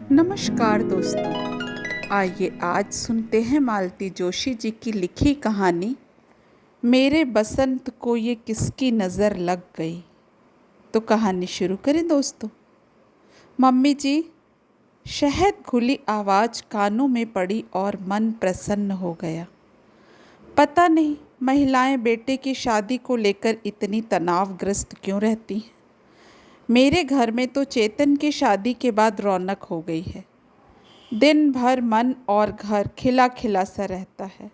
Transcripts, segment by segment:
नमस्कार दोस्तों। आइए आज सुनते हैं मालती जोशी जी की लिखी कहानी मेरे बसंत को ये किसकी नज़र लग गई। तो कहानी शुरू करें दोस्तों। मम्मी जी, शहद घुली आवाज़ कानों में पड़ी और मन प्रसन्न हो गया। पता नहीं महिलाएं बेटे की शादी को लेकर इतनी तनावग्रस्त क्यों रहती हैं। मेरे घर में तो चेतन की शादी के बाद रौनक हो गई है। दिन भर मन और घर खिला खिला सा रहता है।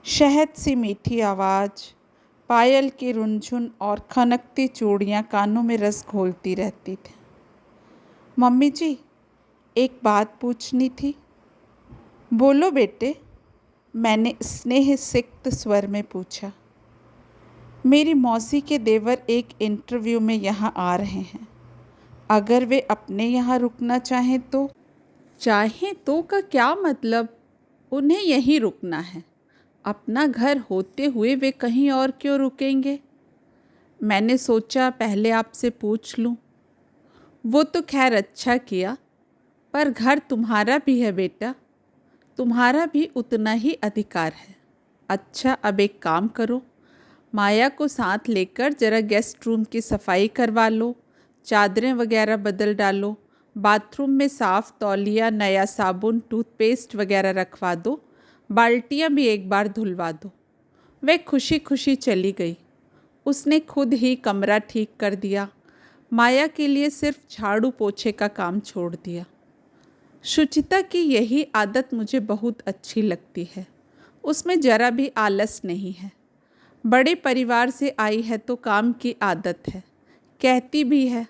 शहद सी मीठी आवाज़, पायल की रुनझुन और खनकती चूड़ियाँ कानों में रस घोलती रहती थी। मम्मी जी, एक बात पूछनी थी। बोलो बेटे, मैंने स्नेह सिक्त स्वर में पूछा। मेरी मौसी के देवर एक इंटरव्यू में यहाँ आ रहे हैं। अगर वे अपने यहाँ रुकना चाहें तो? चाहें तो का क्या मतलब? उन्हें यहीं रुकना है। अपना घर होते हुए वे कहीं और क्यों रुकेंगे? मैंने सोचा पहले आपसे पूछ लूं। वो तो खैर अच्छा किया, पर घर तुम्हारा भी है बेटा, तुम्हारा भी उतना ही अधिकार है। अच्छा, अब एक काम करो, माया को साथ लेकर जरा गेस्ट रूम की सफाई करवा लो, चादरें वगैरह बदल डालो, बाथरूम में साफ़ तौलिया, नया साबुन, टूथपेस्ट वगैरह रखवा दो, बाल्टियाँ भी एक बार धुलवा दो। वह खुशी खुशी चली गई। उसने खुद ही कमरा ठीक कर दिया। माया के लिए सिर्फ झाड़ू पोछे का काम छोड़ दिया। शुचिता की यही आदत मुझे बहुत अच्छी लगती है। उसमें ज़रा भी आलस नहीं है। बड़े परिवार से आई है तो काम की आदत है। कहती भी है,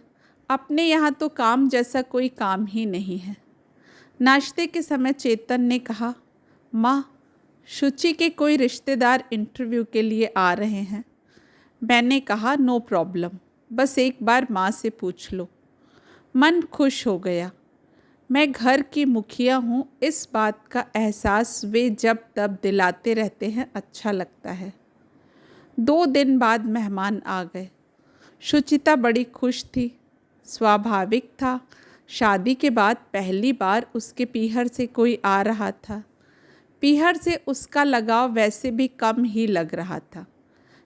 अपने यहाँ तो काम जैसा कोई काम ही नहीं है। नाश्ते के समय चेतन ने कहा, माँ, शुचि के कोई रिश्तेदार इंटरव्यू के लिए आ रहे हैं। मैंने कहा, नो प्रॉब्लम, बस एक बार माँ से पूछ लो। मन खुश हो गया। मैं घर की मुखिया हूँ, इस बात का एहसास वे जब तब दिलाते रहते हैं, अच्छा लगता है। 2 दिन बाद मेहमान आ गए। शुचिता बड़ी खुश थी। स्वाभाविक था, शादी के बाद पहली बार उसके पीहर से कोई आ रहा था। पीहर से उसका लगाव वैसे भी कम ही लग रहा था।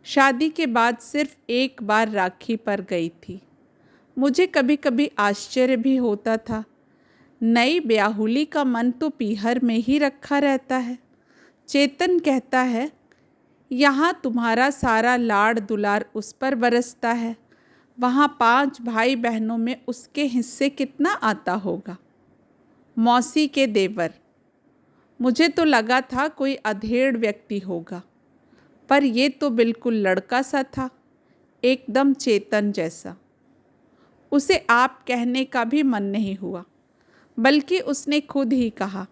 शादी के बाद सिर्फ एक बार राखी पर गई थी। मुझे कभी कभी आश्चर्य भी होता था। नई ब्याहुली का मन तो पीहर में ही रखा रहता है। चेतन कहता है, यहाँ तुम्हारा सारा लाड़ दुलार उस पर बरसता है, वहाँ 5 भाई बहनों में उसके हिस्से कितना आता होगा। मौसी के देवर, मुझे तो लगा था कोई अधेड़ व्यक्ति होगा, पर ये तो बिल्कुल लड़का सा था, एकदम चेतन जैसा। उसे आप कहने का भी मन नहीं हुआ, बल्कि उसने खुद ही कहा,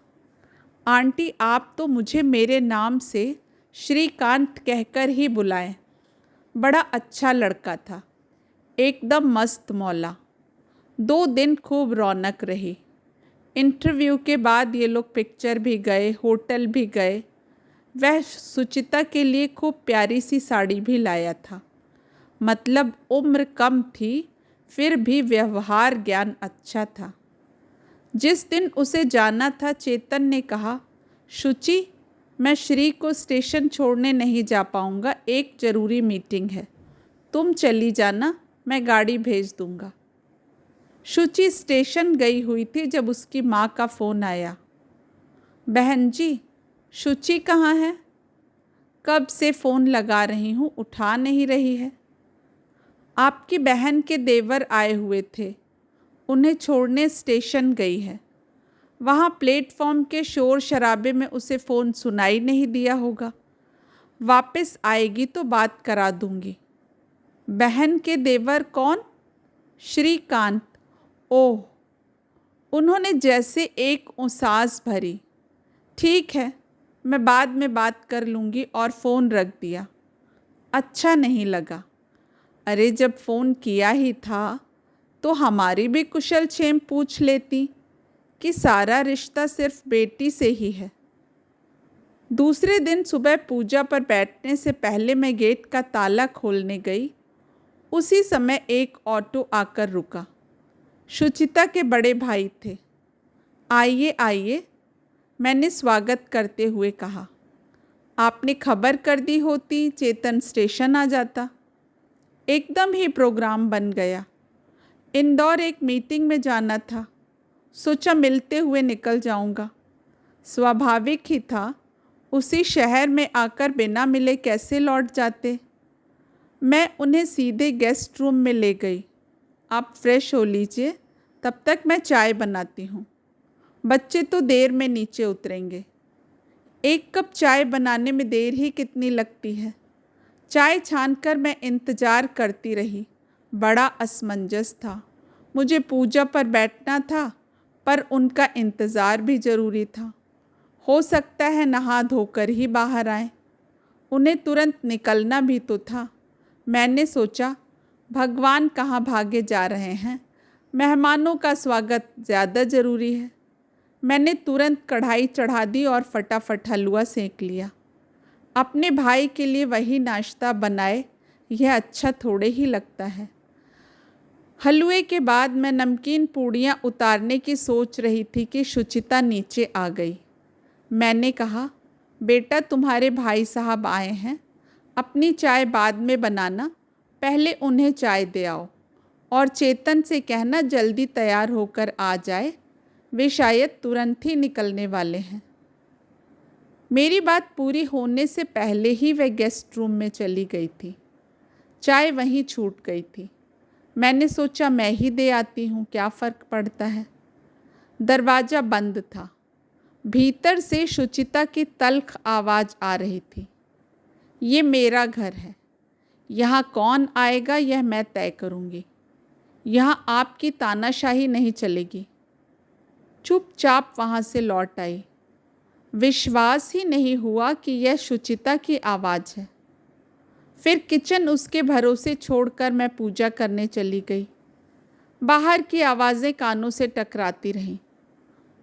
आंटी आप तो मुझे मेरे नाम से श्रीकांत कहकर ही बुलाएं। बड़ा अच्छा लड़का था, एकदम मस्त मौला। 2 दिन खूब रौनक रही। इंटरव्यू के बाद ये लोग पिक्चर भी गए, होटल भी गए। वह सुचिता के लिए खूब प्यारी सी साड़ी भी लाया था। मतलब उम्र कम थी, फिर भी व्यवहार ज्ञान अच्छा था। जिस दिन उसे जाना था, चेतन ने कहा, शुचि, मैं श्री को स्टेशन छोड़ने नहीं जा पाऊँगा, एक ज़रूरी मीटिंग है। तुम चली जाना, मैं गाड़ी भेज दूँगा। शुचि स्टेशन गई हुई थी जब उसकी माँ का फ़ोन आया। बहन जी, शुचि कहाँ है? कब से फ़ोन लगा रही हूँ, उठा नहीं रही है। आपकी बहन के देवर आए हुए थे, उन्हें छोड़ने स्टेशन गई है। वहाँ प्लेटफॉर्म के शोर शराबे में उसे फ़ोन सुनाई नहीं दिया होगा। वापस आएगी तो बात करा दूँगी। बहन के देवर कौन? श्रीकांत। ओह, उन्होंने जैसे एक उसास भरी। ठीक है, मैं बाद में बात कर लूँगी, और फ़ोन रख दिया। अच्छा नहीं लगा। अरे जब फ़ोन किया ही था तो हमारी भी कुशल क्षेम पूछ लेती कि सारा रिश्ता सिर्फ बेटी से ही है। दूसरे दिन सुबह पूजा पर बैठने से पहले मैं गेट का ताला खोलने गई। उसी समय एक ऑटो आकर रुका। शुचिता के बड़े भाई थे। आइए आइए, मैंने स्वागत करते हुए कहा। आपने खबर कर दी होती चेतन स्टेशन आ जाता। एकदम ही प्रोग्राम बन गया। इंदौर एक मीटिंग में जाना था, सोचा मिलते हुए निकल जाऊंगा। स्वाभाविक ही था, उसी शहर में आकर बिना मिले कैसे लौट जाते। मैं उन्हें सीधे गेस्ट रूम में ले गई। आप फ्रेश हो लीजिए, तब तक मैं चाय बनाती हूँ। बच्चे तो देर में नीचे उतरेंगे। एक कप चाय बनाने में देर ही कितनी लगती है। चाय छानकर मैं इंतज़ार करती रही। बड़ा असमंजस था। मुझे पूजा पर बैठना था, पर उनका इंतज़ार भी ज़रूरी था। हो सकता है नहा धोकर ही बाहर आए। उन्हें तुरंत निकलना भी तो था। मैंने सोचा, भगवान कहाँ भागे जा रहे हैं, मेहमानों का स्वागत ज़्यादा ज़रूरी है। मैंने तुरंत कढ़ाई चढ़ा दी और फटाफट हलवा सेंक लिया। अपने भाई के लिए वही नाश्ता बनाए, यह अच्छा थोड़े ही लगता है। हलवे के बाद मैं नमकीन पूड़ियाँ उतारने की सोच रही थी कि शुचिता नीचे आ गई। मैंने कहा, बेटा तुम्हारे भाई साहब आए हैं, अपनी चाय बाद में बनाना, पहले उन्हें चाय दे आओ और चेतन से कहना जल्दी तैयार होकर आ जाए, वे शायद तुरंत ही निकलने वाले हैं। मेरी बात पूरी होने से पहले ही वह गेस्ट रूम में चली गई थी। चाय वहीं छूट गई थी। मैंने सोचा मैं ही दे आती हूँ, क्या फ़र्क पड़ता है। दरवाज़ा बंद था। भीतर से शुचिता की तल्ख आवाज़ आ रही थी। ये मेरा घर है, यहाँ कौन आएगा यह मैं तय करूँगी। यहाँ आपकी तानाशाही नहीं चलेगी। चुपचाप वहाँ से लौट आई। विश्वास ही नहीं हुआ कि यह शुचिता की आवाज़ है। फिर किचन उसके भरोसे छोड़कर मैं पूजा करने चली गई। बाहर की आवाज़ें कानों से टकराती रहीं।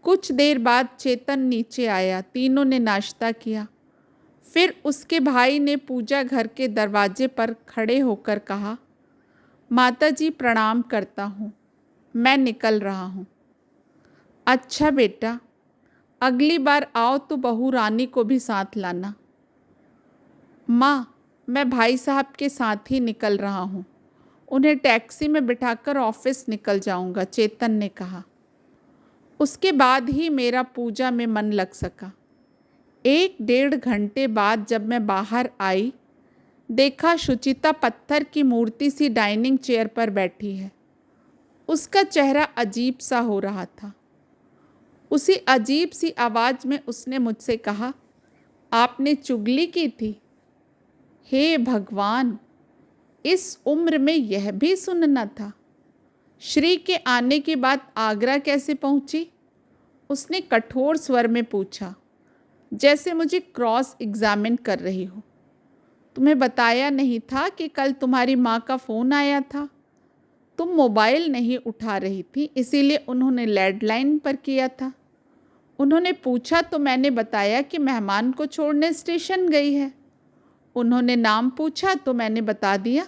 कुछ देर बाद चेतन नीचे आया। तीनों ने नाश्ता किया। फिर उसके भाई ने पूजा घर के दरवाजे पर खड़े होकर कहा, माता जी प्रणाम करता हूँ, मैं निकल रहा हूँ। अच्छा बेटा, अगली बार आओ तो बहू रानी को भी साथ लाना। माँ, मैं भाई साहब के साथ ही निकल रहा हूँ, उन्हें टैक्सी में बिठाकर ऑफिस निकल जाऊँगा, चेतन ने कहा। उसके बाद ही मेरा पूजा में मन लग सका। 1-1.5 घंटे बाद जब मैं बाहर आई, देखा शुचिता पत्थर की मूर्ति सी डाइनिंग चेयर पर बैठी है। उसका चेहरा अजीब सा हो रहा था। उसी अजीब सी आवाज़ में उसने मुझसे कहा, आपने चुगली की थी। हे भगवान, इस उम्र में यह भी सुनना था। श्री के आने के बाद आगरा कैसे पहुंची? उसने कठोर स्वर में पूछा, जैसे मुझे क्रॉस एग्जामिन कर रही हो। तुम्हें बताया नहीं था कि कल तुम्हारी माँ का फ़ोन आया था? तुम मोबाइल नहीं उठा रही थी, इसीलिए उन्होंने लैंडलाइन पर किया था। उन्होंने पूछा तो मैंने बताया कि मेहमान को छोड़ने स्टेशन गई है। उन्होंने नाम पूछा तो मैंने बता दिया।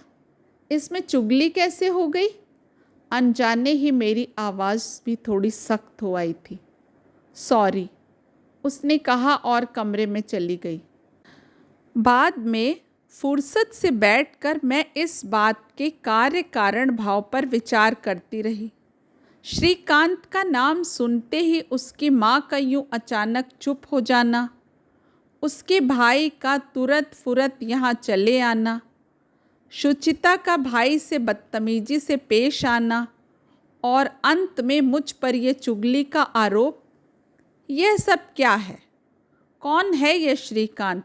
इसमें चुगली कैसे हो गई? अनजाने ही मेरी आवाज़ भी थोड़ी सख्त हो आई थी। सॉरी, उसने कहा और कमरे में चली गई। बाद में फुर्सत से बैठकर मैं इस बात के कार्य कारण भाव पर विचार करती रही। श्रीकांत का नाम सुनते ही उसकी माँ का यूँ अचानक चुप हो जाना, उसके भाई का तुरत फुरत यहाँ चले आना, शुचिता का भाई से बदतमीजी से पेश आना और अंत में मुझ पर यह चुगली का आरोप, यह सब क्या है? कौन है यह श्रीकांत?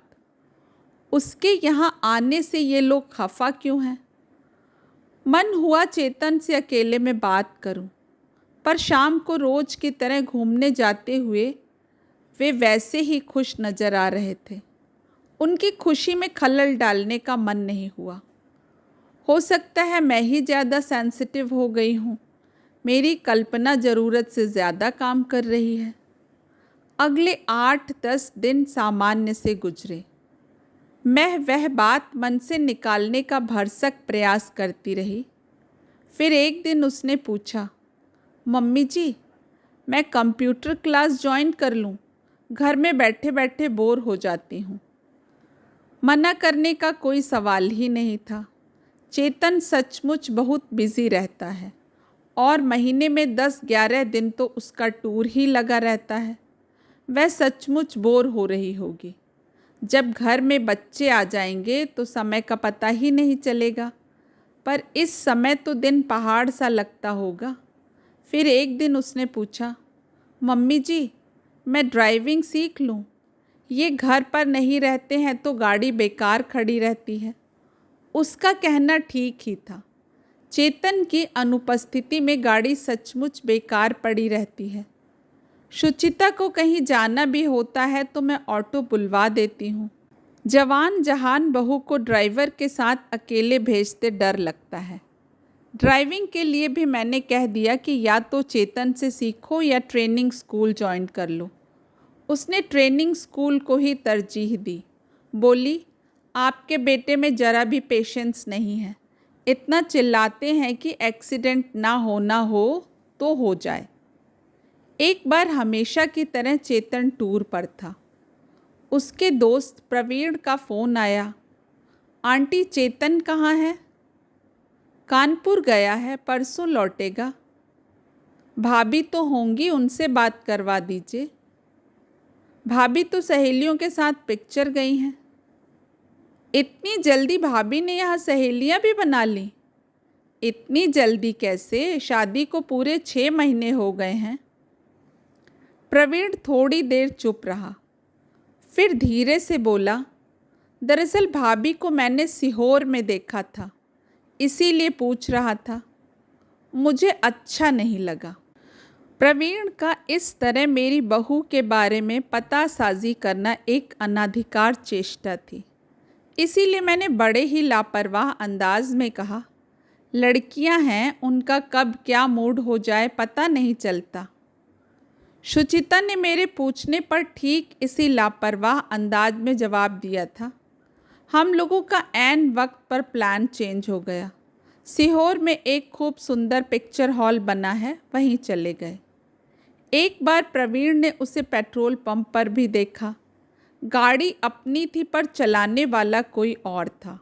उसके यहाँ आने से ये लोग खफा क्यों हैं? मन हुआ चेतन से अकेले में बात करूं, पर शाम को रोज की तरह घूमने जाते हुए वे वैसे ही खुश नज़र आ रहे थे। उनकी खुशी में खलल डालने का मन नहीं हुआ। हो सकता है मैं ही ज़्यादा सेंसिटिव हो गई हूँ। मेरी कल्पना ज़रूरत से ज़्यादा काम कर रही है। अगले 8-10 दिन सामान्य से गुजरे। मैं वह बात मन से निकालने का भरसक प्रयास करती रही। फिर एक दिन उसने पूछा, मम्मी जी, मैं कंप्यूटर क्लास ज्वाइन कर लूँ, घर में बैठे बैठे बोर हो जाती हूँ। मना करने का कोई सवाल ही नहीं था। चेतन सचमुच बहुत बिजी रहता है और महीने में 10-11 दिन तो उसका टूर ही लगा रहता है। वह सचमुच बोर हो रही होगी। जब घर में बच्चे आ जाएंगे तो समय का पता ही नहीं चलेगा, पर इस समय तो दिन पहाड़ सा लगता होगा। फिर एक दिन उसने पूछा, मम्मी जी, मैं ड्राइविंग सीख लूँ? ये घर पर नहीं रहते हैं तो गाड़ी बेकार खड़ी रहती है। उसका कहना ठीक ही था। चेतन की अनुपस्थिति में गाड़ी सचमुच बेकार पड़ी रहती है। सुचिता को कहीं जाना भी होता है तो मैं ऑटो बुलवा देती हूँ। जवान जहान बहू को ड्राइवर के साथ अकेले भेजते डर लगता है। ड्राइविंग के लिए भी मैंने कह दिया कि या तो चेतन से सीखो या ट्रेनिंग स्कूल ज्वाइन कर लो। उसने ट्रेनिंग स्कूल को ही तरजीह दी। बोली, आपके बेटे में ज़रा भी पेशेंस नहीं है। इतना चिल्लाते हैं कि एक्सीडेंट ना हो तो हो जाए। एक बार हमेशा की तरह चेतन टूर पर था। उसके दोस्त प्रवीण का फ़ोन आया। आंटी, चेतन कहाँ है? कानपुर गया है, परसों लौटेगा। भाभी तो होंगी, उनसे बात करवा दीजिए। भाभी तो सहेलियों के साथ पिक्चर गई हैं। इतनी जल्दी भाभी ने यहाँ सहेलियाँ भी बना ली? इतनी जल्दी कैसे? शादी को पूरे 6 महीने हो गए हैं। प्रवीण थोड़ी देर चुप रहा, फिर धीरे से बोला, दरअसल भाभी को मैंने सीहोर में देखा था, इसीलिए पूछ रहा था। मुझे अच्छा नहीं लगा। प्रवीण का इस तरह मेरी बहू के बारे में पतासाजी करना एक अनाधिकार चेष्टा थी। इसीलिए मैंने बड़े ही लापरवाह अंदाज में कहा, लड़कियां हैं, उनका कब क्या मूड हो जाए पता नहीं चलता। सुचिता ने मेरे पूछने पर ठीक इसी लापरवाह अंदाज में जवाब दिया था। हम लोगों का ऐन वक्त पर प्लान चेंज हो गया। सीहोर में एक खूब सुंदर पिक्चर हॉल बना है, वहीं चले गए। एक बार प्रवीण ने उसे पेट्रोल पंप पर भी देखा। गाड़ी अपनी थी पर चलाने वाला कोई और था।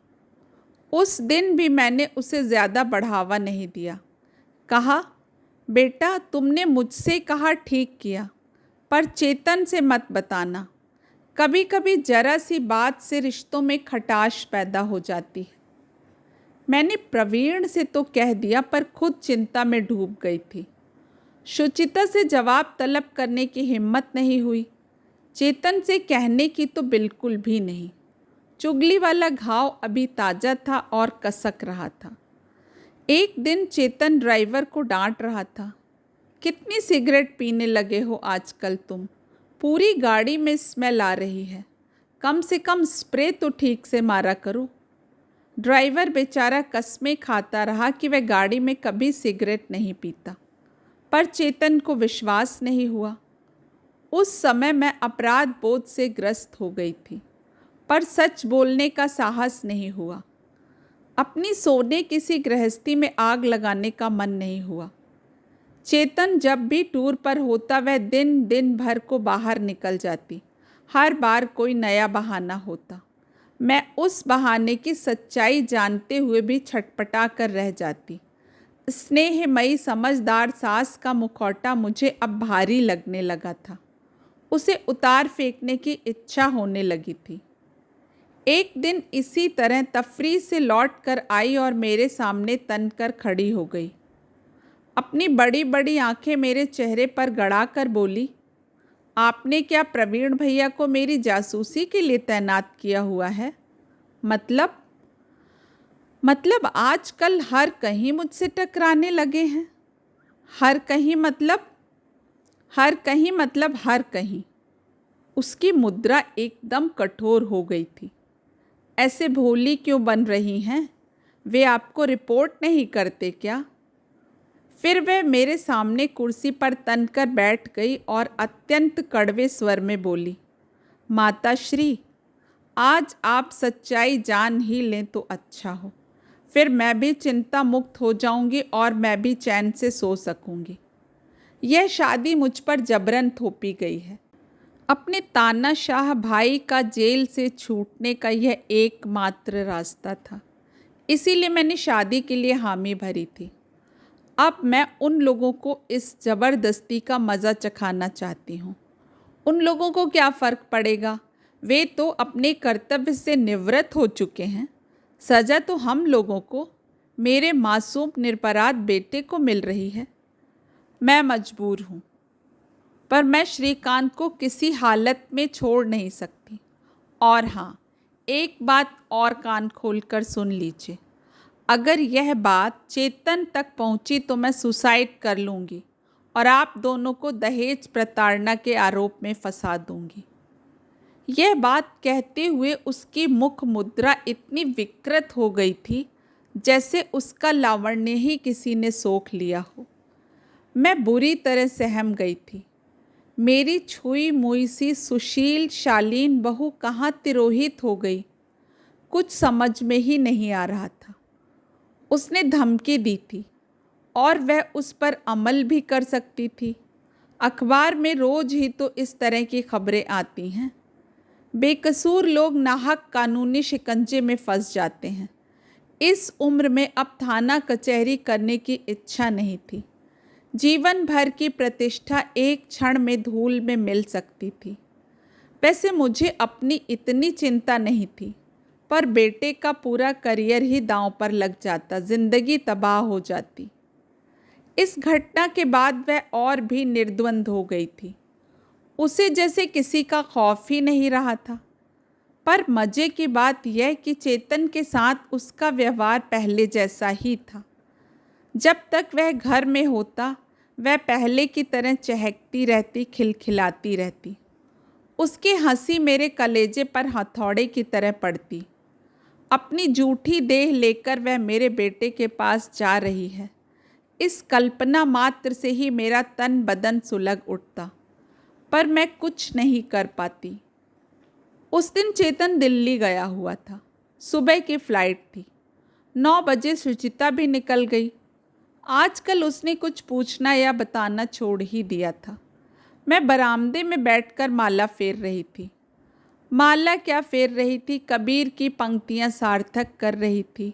उस दिन भी मैंने उसे ज़्यादा बढ़ावा नहीं दिया। कहा, बेटा तुमने मुझसे कहा ठीक किया, पर चेतन से मत बताना। कभी कभी जरा सी बात से रिश्तों में खटाश पैदा हो जाती है। मैंने प्रवीण से तो कह दिया, पर खुद चिंता में डूब गई थी। सुचिता से जवाब तलब करने की हिम्मत नहीं हुई। चेतन से कहने की तो बिल्कुल भी नहीं। चुगली वाला घाव अभी ताज़ा था और कसक रहा था। एक दिन चेतन ड्राइवर को डांट रहा था, कितनी सिगरेट पीने लगे हो आजकल तुम, पूरी गाड़ी में स्मेल आ रही है, कम से कम स्प्रे तो ठीक से मारा करो। ड्राइवर बेचारा कसमें खाता रहा कि वह गाड़ी में कभी सिगरेट नहीं पीता, पर चेतन को विश्वास नहीं हुआ। उस समय मैं अपराध बोध से ग्रस्त हो गई थी, पर सच बोलने का साहस नहीं हुआ। अपनी सोने किसी गृहस्थी में आग लगाने का मन नहीं हुआ। चेतन जब भी टूर पर होता वह दिन भर को बाहर निकल जाती। हर बार कोई नया बहाना होता। मैं उस बहाने की सच्चाई जानते हुए भी छटपटा कर रह जाती। स्नेहमयी समझदार सास का मुखौटा मुझे अब भारी लगने लगा था। उसे उतार फेंकने की इच्छा होने लगी थी। एक दिन इसी तरह तफरी से लौट कर आई और मेरे सामने तन कर खड़ी हो गई। अपनी बड़ी बड़ी आंखें मेरे चेहरे पर गड़ा कर बोली, आपने क्या प्रवीण भैया को मेरी जासूसी के लिए तैनात किया हुआ है? मतलब आजकल हर कहीं मुझसे टकराने लगे हैं। हर कहीं मतलब हर कहीं। उसकी मुद्रा एकदम कठोर हो गई थी। ऐसे भोली क्यों बन रही हैं? वे आपको रिपोर्ट नहीं करते क्या? फिर वह मेरे सामने कुर्सी पर तनकर बैठ गई और अत्यंत कड़वे स्वर में बोली, माताश्री, आज आप सच्चाई जान ही लें तो अच्छा हो। फिर मैं भी चिंता मुक्त हो जाऊंगी और मैं भी चैन से सो सकूंगी। यह शादी मुझ पर जबरन थोपी गई है। अपने तानाशाह भाई का जेल से छूटने का यह एकमात्र रास्ता था। इसीलिए मैंने शादी के लिए हामी भरी थी। अब मैं उन लोगों को इस ज़बरदस्ती का मज़ा चखाना चाहती हूँ। उन लोगों को क्या फ़र्क पड़ेगा, वे तो अपने कर्तव्य से निवृत्त हो चुके हैं। सज़ा तो हम लोगों को, मेरे मासूम निरपराध बेटे को मिल रही है। मैं मजबूर हूँ, पर मैं श्रीकांत को किसी हालत में छोड़ नहीं सकती। और हाँ, एक बात और कान खोलकर सुन लीजिए। अगर यह बात चेतन तक पहुंची तो मैं सुसाइड कर लूँगी और आप दोनों को दहेज प्रताड़ना के आरोप में फंसा दूँगी। यह बात कहते हुए उसकी मुख मुद्रा इतनी विकृत हो गई थी जैसे उसका लावण्य ही किसी ने सोख लिया हो। मैं बुरी तरह सहम गई थी। मेरी छुई मुई सी सुशील शालीन बहू कहाँ तिरोहित हो गई, कुछ समझ में ही नहीं आ रहा था। उसने धमकी दी थी और वह उस पर अमल भी कर सकती थी। अखबार में रोज ही तो इस तरह की खबरें आती हैं। बेकसूर लोग नाहक कानूनी शिकंजे में फंस जाते हैं। इस उम्र में अब थाना कचहरी करने की इच्छा नहीं थी। जीवन भर की प्रतिष्ठा एक क्षण में धूल में मिल सकती थी। वैसे मुझे अपनी इतनी चिंता नहीं थी, पर बेटे का पूरा करियर ही दांव पर लग जाता, जिंदगी तबाह हो जाती। इस घटना के बाद वह और भी निर्द्वंद हो गई थी। उसे जैसे किसी का खौफ ही नहीं रहा था। पर मज़े की बात यह कि चेतन के साथ उसका व्यवहार पहले जैसा ही था। जब तक वह घर में होता, वह पहले की तरह चहकती रहती, खिलखिलाती रहती। उसकी हंसी मेरे कलेजे पर हथौड़े की तरह पड़ती। अपनी जूठी देह लेकर वह मेरे बेटे के पास जा रही है, इस कल्पना मात्र से ही मेरा तन बदन सुलग उठता, पर मैं कुछ नहीं कर पाती। उस दिन चेतन दिल्ली गया हुआ था। सुबह की फ्लाइट थी। 9 बजे सुचिता भी निकल गई। आजकल उसने कुछ पूछना या बताना छोड़ ही दिया था। मैं बरामदे में बैठकर माला फेर रही थी। माला क्या फेर रही थी, कबीर की पंक्तियां सार्थक कर रही थी।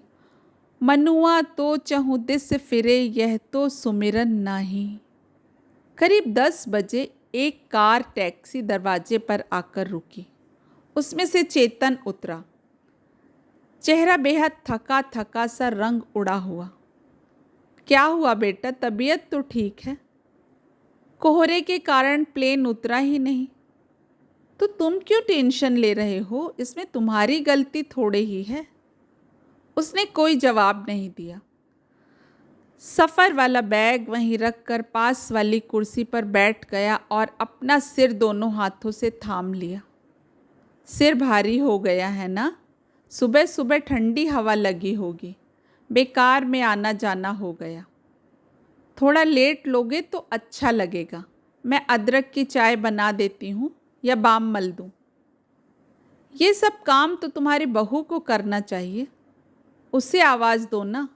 मनुआ तो चहु दिस फिरे, यह तो सुमिरन नाही। करीब 10 बजे एक कार टैक्सी दरवाजे पर आकर रुकी। उसमें से चेतन उतरा। चेहरा बेहद थका थका सा, रंग उड़ा हुआ। क्या हुआ बेटा, तबीयत तो ठीक है? कोहरे के कारण प्लेन उतरा ही नहीं। तो तुम क्यों टेंशन ले रहे हो, इसमें तुम्हारी गलती थोड़ी ही है। उसने कोई जवाब नहीं दिया। सफ़र वाला बैग वहीं रखकर पास वाली कुर्सी पर बैठ गया और अपना सिर दोनों हाथों से थाम लिया। सिर भारी हो गया है ना? सुबह सुबह ठंडी हवा लगी होगी, बेकार में आना जाना हो गया। थोड़ा लेट लोगे तो अच्छा लगेगा। मैं अदरक की चाय बना देती हूँ या बाम मल दूँ। ये सब काम तो तुम्हारी बहू को करना चाहिए, उसे आवाज़ दो ना।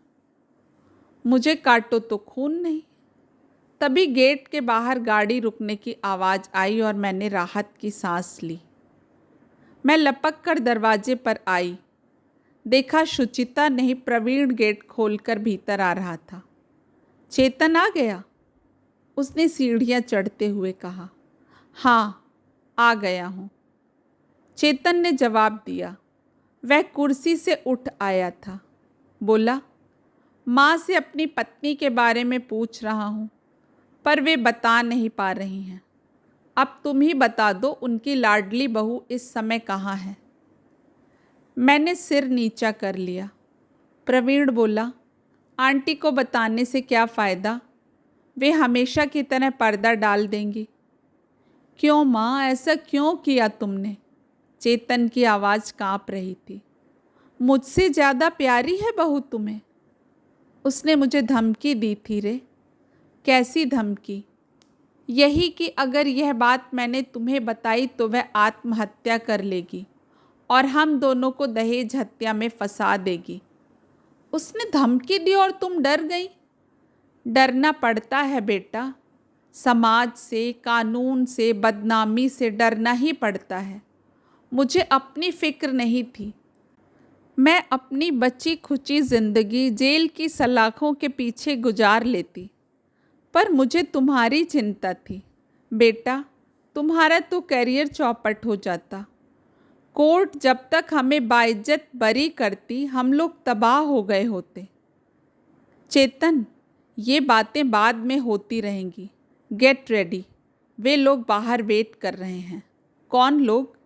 मुझे काटो तो खून नहीं। तभी गेट के बाहर गाड़ी रुकने की आवाज़ आई और मैंने राहत की सांस ली। मैं लपक कर दरवाजे पर आई। देखा सुचिता नहीं, प्रवीण गेट खोलकर भीतर आ रहा था। चेतन आ गया? उसने सीढ़ियाँ चढ़ते हुए कहा। हाँ, आ गया हूँ, चेतन ने जवाब दिया। वह कुर्सी से उठ आया था। बोला, माँ से अपनी पत्नी के बारे में पूछ रहा हूँ, पर वे बता नहीं पा रही हैं। अब तुम ही बता दो, उनकी लाडली बहू इस समय कहाँ है? मैंने सिर नीचा कर लिया। प्रवीण बोला, आंटी को बताने से क्या फ़ायदा, वे हमेशा की तरह पर्दा डाल देंगी। क्यों माँ, ऐसा क्यों किया तुमने? चेतन की आवाज़ काँप रही थी। मुझसे ज़्यादा प्यारी है बहू तुम्हें? उसने मुझे धमकी दी थी रे। कैसी धमकी? यही कि अगर यह बात मैंने तुम्हें बताई तो वह आत्महत्या कर लेगी और हम दोनों को दहेज हत्या में फंसा देगी। उसने धमकी दी और तुम डर गई? डरना पड़ता है बेटा, समाज से, कानून से, बदनामी से डरना ही पड़ता है। मुझे अपनी फिक्र नहीं थी। मैं अपनी बची खुची ज़िंदगी जेल की सलाखों के पीछे गुजार लेती, पर मुझे तुम्हारी चिंता थी। बेटा, तुम्हारा तो करियर चौपट हो जाता। कोर्ट जब तक हमें बाइज्जत बरी करती, हम लोग तबाह हो गए होते। चेतन, ये बातें बाद में होती रहेंगी। गेट रेडी, वे लोग बाहर वेट कर रहे हैं। कौन लोग?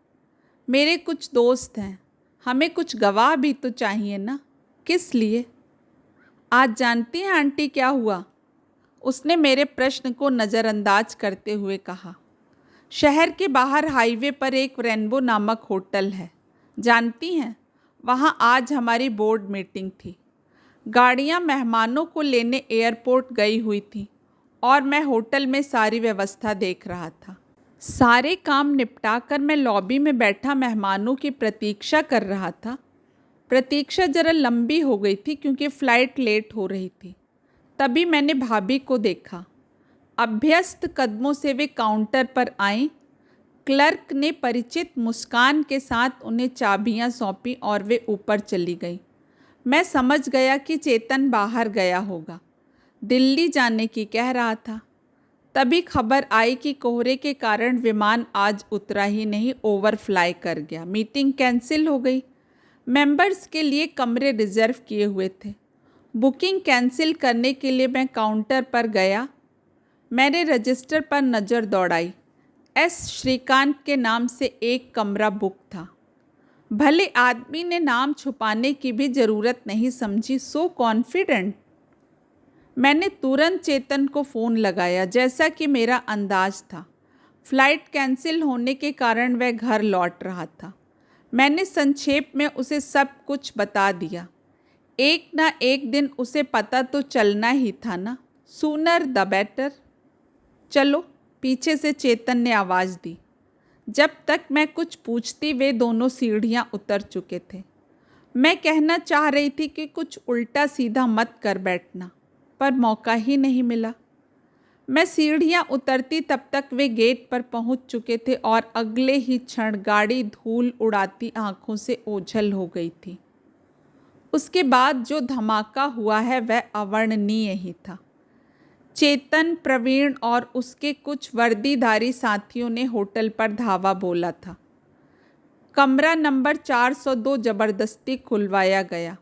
मेरे कुछ दोस्त हैं। हमें कुछ गवाह भी तो चाहिए ना। किस लिए? आज जानती हैं आंटी क्या हुआ? उसने मेरे प्रश्न को नज़रअंदाज करते हुए कहा। शहर के बाहर हाईवे पर एक रेनबो नामक होटल है, जानती हैं? वहाँ आज हमारी बोर्ड मीटिंग थी। गाड़ियाँ मेहमानों को लेने एयरपोर्ट गई हुई थी और मैं होटल में सारी व्यवस्था देख रहा था। सारे काम निपटाकर मैं लॉबी में बैठा मेहमानों की प्रतीक्षा कर रहा था। प्रतीक्षा जरा लंबी हो गई थी क्योंकि फ़्लाइट लेट हो रही थी। तभी मैंने भाभी को देखा। अभ्यस्त कदमों से वे काउंटर पर आईं। क्लर्क ने परिचित मुस्कान के साथ उन्हें चाबियां सौंपी और वे ऊपर चली गई। मैं समझ गया कि चेतन बाहर गया होगा, दिल्ली जाने की कह रहा था। तभी खबर आई कि कोहरे के कारण विमान आज उतरा ही नहीं, ओवरफ्लाई कर गया। मीटिंग कैंसिल हो गई। मेंबर्स के लिए कमरे रिजर्व किए हुए थे। बुकिंग कैंसिल करने के लिए मैं काउंटर पर गया। मैंने रजिस्टर पर नज़र दौड़ाई। एस श्रीकांत के नाम से एक कमरा बुक था। भले आदमी ने नाम छुपाने की भी ज़रूरत नहीं समझी, सो कॉन्फिडेंट। मैंने तुरंत चेतन को फ़ोन लगाया, जैसा कि मेरा अंदाज था। फ़्लाइट कैंसिल होने के कारण वह घर लौट रहा था। मैंने संक्षेप में उसे सब कुछ बता दिया। एक ना एक दिन उसे पता तो चलना ही था ना, सूनर द बेटर। चलो, पीछे से चेतन ने आवाज़ दी। जब तक मैं कुछ पूछती वे दोनों सीढ़ियाँ उतर चुके थे। मैं कहना चाह रही थी कि कुछ उल्टा सीधा मत कर बैठना, पर मौका ही नहीं मिला। मैं सीढ़ियाँ उतरती तब तक वे गेट पर पहुँच चुके थे और अगले ही क्षण गाड़ी धूल उड़ाती आँखों से ओझल हो गई थी। उसके बाद जो धमाका हुआ है वह अवर्णनीय ही था। चेतन, प्रवीण और उसके कुछ वर्दीधारी साथियों ने होटल पर धावा बोला था। कमरा नंबर 402 जबरदस्ती खुलवाया गया।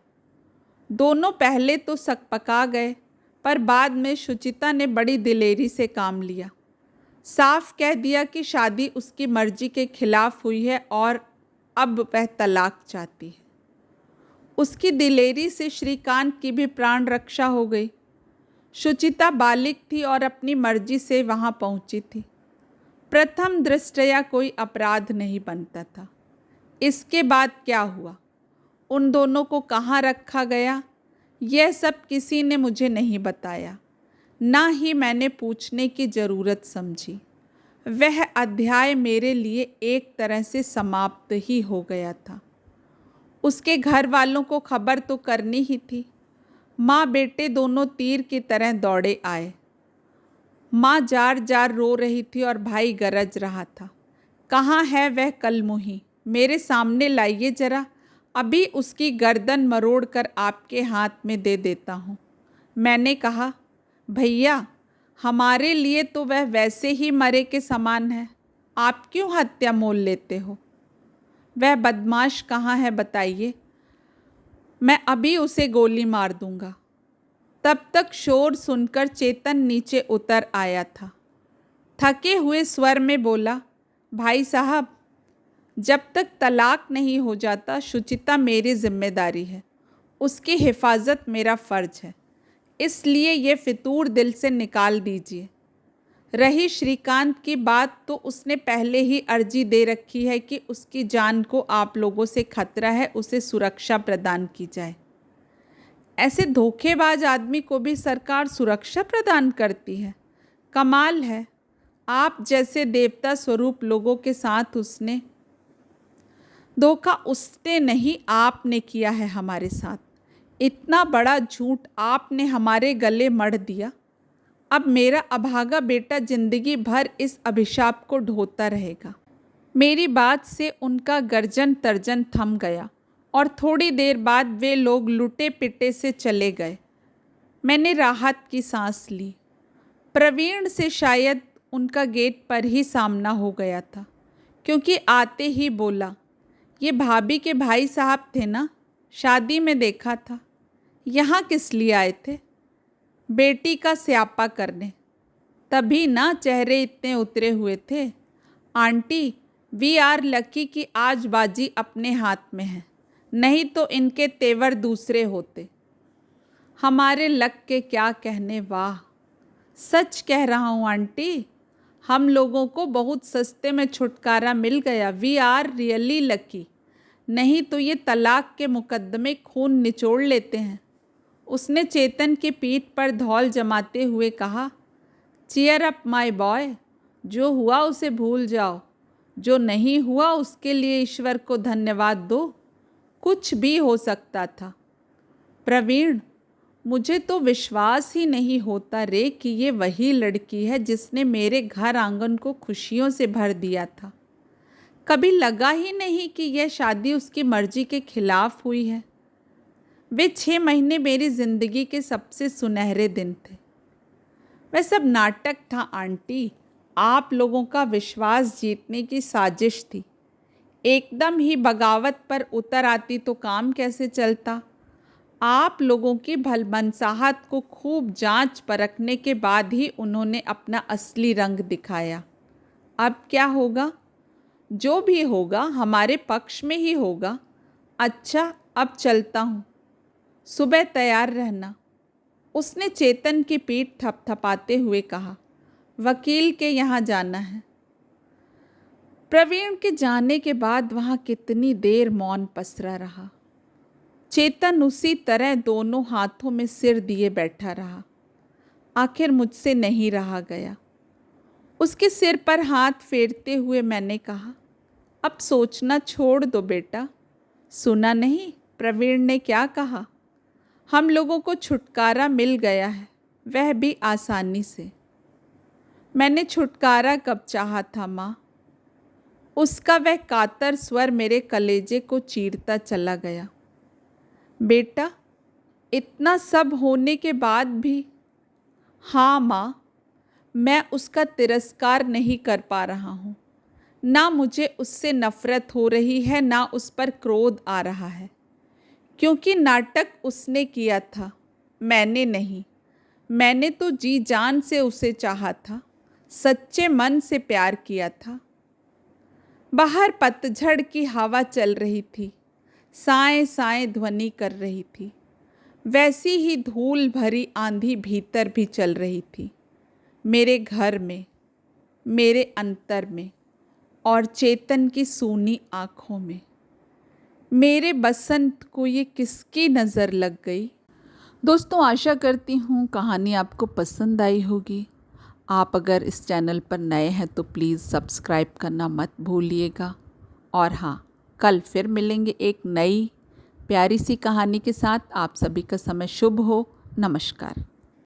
दोनों पहले तो सकपका गए, पर बाद में शुचिता ने बड़ी दिलेरी से काम लिया। साफ कह दिया कि शादी उसकी मर्जी के खिलाफ हुई है और अब वह तलाक चाहती है। उसकी दिलेरी से श्रीकांत की भी प्राण रक्षा हो गई। शुचिता बालिग थी और अपनी मर्जी से वहाँ पहुँची थी। प्रथम दृष्टया कोई अपराध नहीं बनता था। इसके बाद क्या हुआ, उन दोनों को कहाँ रखा गया, यह सब किसी ने मुझे नहीं बताया, ना ही मैंने पूछने की ज़रूरत समझी। वह अध्याय मेरे लिए एक तरह से समाप्त ही हो गया था। उसके घर वालों को खबर तो करनी ही थी। माँ बेटे दोनों तीर की तरह दौड़े आए। माँ जार जार रो रही थी और भाई गरज रहा था, कहाँ है वह कलमुही, मेरे सामने लाइए जरा, अभी उसकी गर्दन मरोड़ कर आपके हाथ में दे देता हूँ। मैंने कहा, भैया, हमारे लिए तो वह वैसे ही मरे के समान है, आप क्यों हत्या मोल लेते हो? वह बदमाश कहाँ है बताइए, मैं अभी उसे गोली मार दूंगा। तब तक शोर सुनकर चेतन नीचे उतर आया था। थके हुए स्वर में बोला, भाई साहब, जब तक तलाक नहीं हो जाता शुचिता मेरी जिम्मेदारी है, उसकी हिफाजत मेरा फ़र्ज है, इसलिए ये फितूर दिल से निकाल दीजिए। रही श्रीकांत की बात, तो उसने पहले ही अर्जी दे रखी है कि उसकी जान को आप लोगों से खतरा है, उसे सुरक्षा प्रदान की जाए। ऐसे धोखेबाज आदमी को भी सरकार सुरक्षा प्रदान करती है, कमाल है। आप जैसे देवता स्वरूप लोगों के साथ उसने धोखा, उसने नहीं आपने किया है हमारे साथ। इतना बड़ा झूठ आपने हमारे गले मढ़ दिया। अब मेरा अभागा बेटा जिंदगी भर इस अभिशाप को ढोता रहेगा। मेरी बात से उनका गर्जन तर्जन थम गया और थोड़ी देर बाद वे लोग लुटे पिटे से चले गए। मैंने राहत की सांस ली। प्रवीण से शायद उनका गेट पर ही सामना हो गया था, क्योंकि आते ही बोला, ये भाभी के भाई साहब थे ना, शादी में देखा था। यहाँ किस लिए आए थे? बेटी का स्यापा करने। तभी ना चेहरे इतने उतरे हुए थे। आंटी, वी आर लकी कि आज बाजी अपने हाथ में है, नहीं तो इनके तेवर दूसरे होते। हमारे लक के क्या कहने, वाह। सच कह रहा हूँ आंटी, हम लोगों को बहुत सस्ते में छुटकारा मिल गया। वी आर रियली लकी, नहीं तो ये तलाक के मुकदमे खून निचोड़ लेते हैं। उसने चेतन की पीठ पर धौल जमाते हुए कहा, चीयर अप माय बॉय, जो हुआ उसे भूल जाओ, जो नहीं हुआ उसके लिए ईश्वर को धन्यवाद दो। कुछ भी हो सकता था। प्रवीण, मुझे तो विश्वास ही नहीं होता रे कि ये वही लड़की है जिसने मेरे घर आंगन को खुशियों से भर दिया था। कभी लगा ही नहीं कि यह शादी उसकी मर्जी के खिलाफ हुई है। वे 6 महीने मेरी ज़िंदगी के सबसे सुनहरे दिन थे। वह सब नाटक था आंटी, आप लोगों का विश्वास जीतने की साजिश थी। एकदम ही बगावत पर उतर आती तो काम कैसे चलता। आप लोगों की भलमनसाहत को खूब जांच परखने के बाद ही उन्होंने अपना असली रंग दिखाया। अब क्या होगा? जो भी होगा हमारे पक्ष में ही होगा। अच्छा, अब चलता हूँ, सुबह तैयार रहना। उसने चेतन की पीठ थपथपाते हुए कहा, वकील के यहाँ जाना है। प्रवीण के जाने के बाद वहाँ कितनी देर मौन पसरा रहा। चेतन उसी तरह दोनों हाथों में सिर दिए बैठा रहा। आखिर मुझसे नहीं रहा गया। उसके सिर पर हाथ फेरते हुए मैंने कहा, अब सोचना छोड़ दो बेटा। सुना नहीं प्रवीण ने क्या कहा? हम लोगों को छुटकारा मिल गया है, वह भी आसानी से। मैंने छुटकारा कब चाहा था माँ? उसका वह कातर स्वर मेरे कलेजे को चीरता चला गया। बेटा, इतना सब होने के बाद भी? हाँ माँ, मैं उसका तिरस्कार नहीं कर पा रहा हूँ। ना मुझे उससे नफ़रत हो रही है, ना उस पर क्रोध आ रहा है, क्योंकि नाटक उसने किया था, मैंने नहीं। मैंने तो जी जान से उसे चाहा था, सच्चे मन से प्यार किया था। बाहर पतझड़ की हवा चल रही थी, साएं साएं ध्वनि कर रही थी। वैसी ही धूल भरी आंधी भीतर भी चल रही थी, मेरे घर में, मेरे अंतर में और चेतन की सूनी आँखों में। मेरे बसंत को ये किसकी नज़र लग गई? दोस्तों, आशा करती हूँ कहानी आपको पसंद आई होगी। आप अगर इस चैनल पर नए हैं तो प्लीज़ सब्सक्राइब करना मत भूलिएगा। और हाँ, कल फिर मिलेंगे एक नई प्यारी सी कहानी के साथ। आप सभी का समय शुभ हो। नमस्कार।